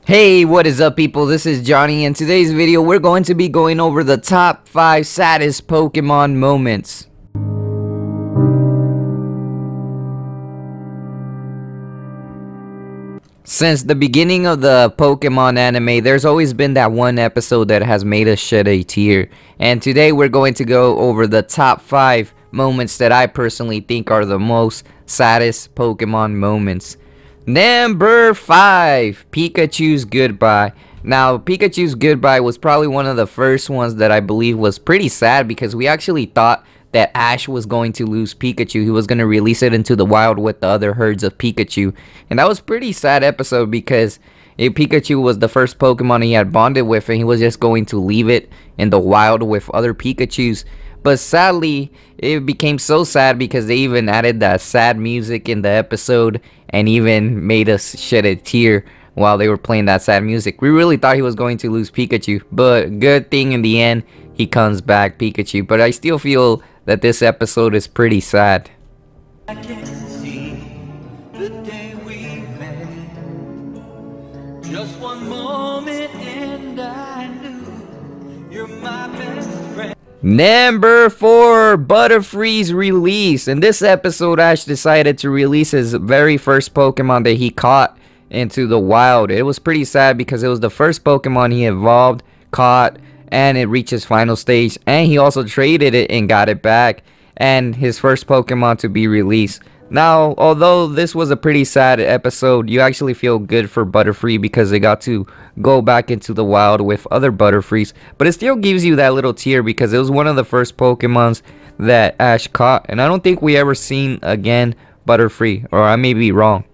Hey, what is up people, this is Johnny. In today's video we're going to be going over the top 5 saddest Pokemon moments. Since the beginning of the Pokemon anime, there's always been that one episode that has made us shed a tear. And today we're going to go over the top 5 moments that I personally think are the most saddest Pokemon moments. Number 5, Pikachus Goodbye. Now, Pikachus Goodbye was probably one of the first ones that I believe was pretty sad, because we actually thought that Ash was going to lose Pikachu. He was going to release it into the wild with the other herds of Pikachu. And that was a pretty sad episode, because Pikachu was the first Pokemon he had bonded with, and he was just going to leave it in the wild with other Pikachus. But sadly, it became so sad because they even added that sad music in the episode and even made us shed a tear while they were playing that sad music. We really thought he was going to lose Pikachu, but good thing in the end, he comes back, Pikachu. But I still feel that this episode is pretty sad. I can see the day we met. Just one moment and I knew you're my best friend. Number 4, Butterfree's Release. In this episode, Ash decided to release his very first Pokemon that he caught into the wild. It was pretty sad because it was the first Pokemon he evolved, caught, and it reached his final stage. And he also traded it and got it back, and his first Pokemon to be released. Now, although this was a pretty sad episode, you actually feel good for Butterfree because they got to go back into the wild with other Butterfrees. But it still gives you that little tear because it was one of the first Pokemons that Ash caught. And I don't think we ever seen again Butterfree, or I may be wrong.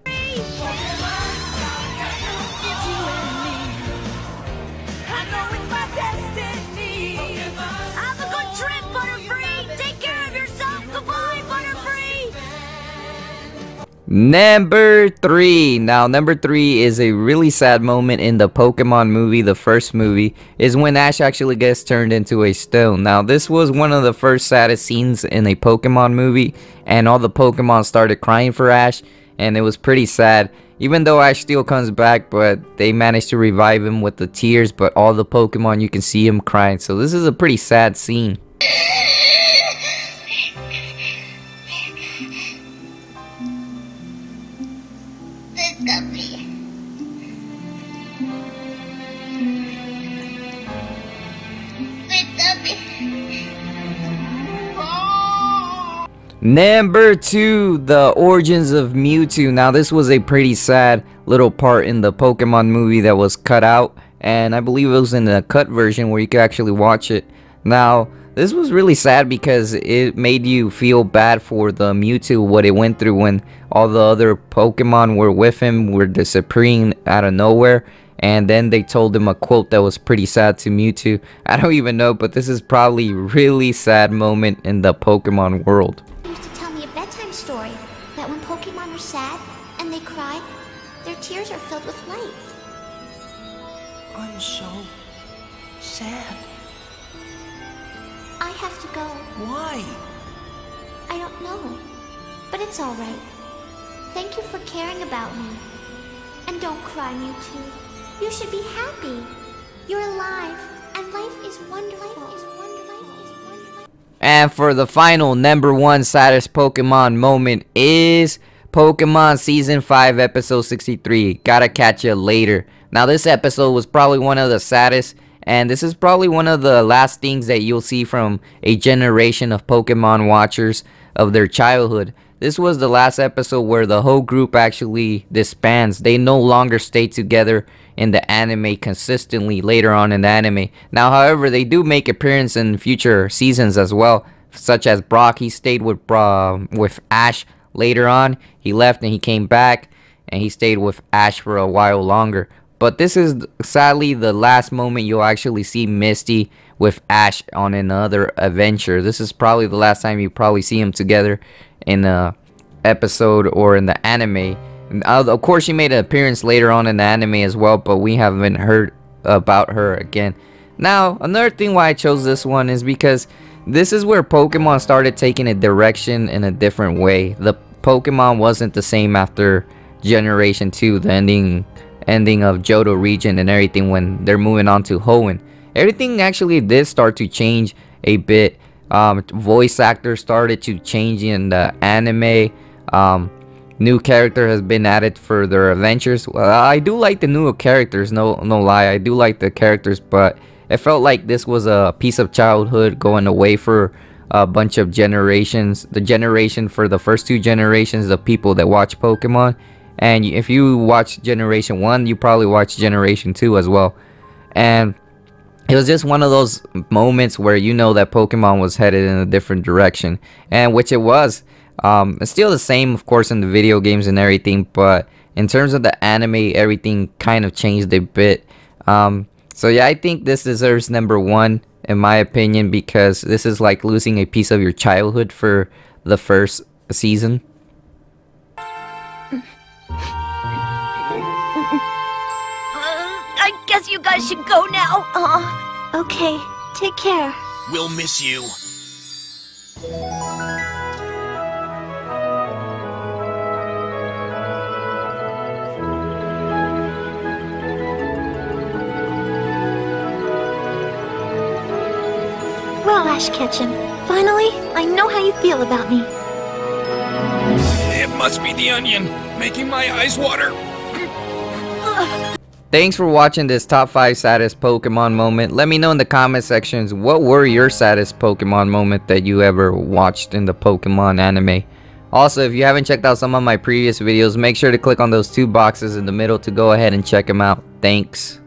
Number 3. Now, number 3 is a really sad moment in the Pokemon movie. The first movie is when Ash actually gets turned into a stone. Now, this was one of the first saddest scenes in a Pokemon movie, and all the Pokemon started crying for Ash, and it was pretty sad. Even though Ash still comes back, but they managed to revive him with the tears, but all the Pokemon, you can see him crying. So this is a pretty sad scene. Number 2, the origins of Mewtwo. Now, this was a pretty sad little part in the Pokemon movie that was cut out, and I believe it was in the cut version where you could actually watch it. Now, this was really sad because it made you feel bad for the Mewtwo, what it went through when all the other Pokemon were with him, were disappearing out of nowhere. And then they told him a quote that was pretty sad to Mewtwo. I don't even know, but this is probably a really sad moment in the Pokemon world. Used to tell me a bedtime story that when Pokemon are sad and they cry, their tears are filled with light. I'm so sad. I have to go. Why? I don't know, but it's all right. Thank you for caring about me. And don't cry, Mewtwo. You should be happy. You're alive, and life is wonderful. And for the final number 1 saddest Pokemon moment is Pokemon Season 5 Episode 63. Gotta catch you later. Now, this episode was probably one of the saddest, and this is probably one of the last things that you'll see from a generation of Pokemon watchers of their childhood. This was the last episode where the whole group actually disbands. They no longer stay together in the anime consistently later on in the anime. Now, however, they do make appearance in future seasons as well, such as Brock. He stayed with Ash later on. He left and he came back, and he stayed with Ash for a while longer. But this is sadly the last moment you'll actually see Misty with Ash on another adventure. This is probably the last time you probably see them together in a episode or in the anime. And of course, she made an appearance later on in the anime as well, but we haven't heard about her again. Now, another thing why I chose this one is because this is where Pokemon started taking a direction in a different way. The Pokemon wasn't the same after Generation 2, the ending of Johto region and everything, when they're moving on to Hoenn. Everything actually did start to change a bit. Voice actors started to change in the anime. New character has been added for their adventures. I do like the new characters, no lie, I do like the characters, but it felt like this was a piece of childhood going away for a bunch of generations. The generation for the first 2 generations, the people that watch Pokemon. And if you watch Generation 1, you probably watched Generation 2 as well. And it was just one of those moments where you know that Pokemon was headed in a different direction. And which it was. It's still the same, of course, in the video games and everything. But in terms of the anime, everything kind of changed a bit. So yeah, I think this deserves number 1 in my opinion, because this is like losing a piece of your childhood for the first season. I guess you guys should go now. Okay, take care. We'll miss you. Well, Ash Ketchum, finally, I know how you feel about me. It must be the onion, making my eyes water. Thanks for watching this top 5 saddest Pokemon moment. Let me know in the comment sections, what were your saddest Pokemon moment that you ever watched in the Pokemon anime. Also, if you haven't checked out some of my previous videos, make sure to click on those 2 boxes in the middle to go ahead and check them out. Thanks.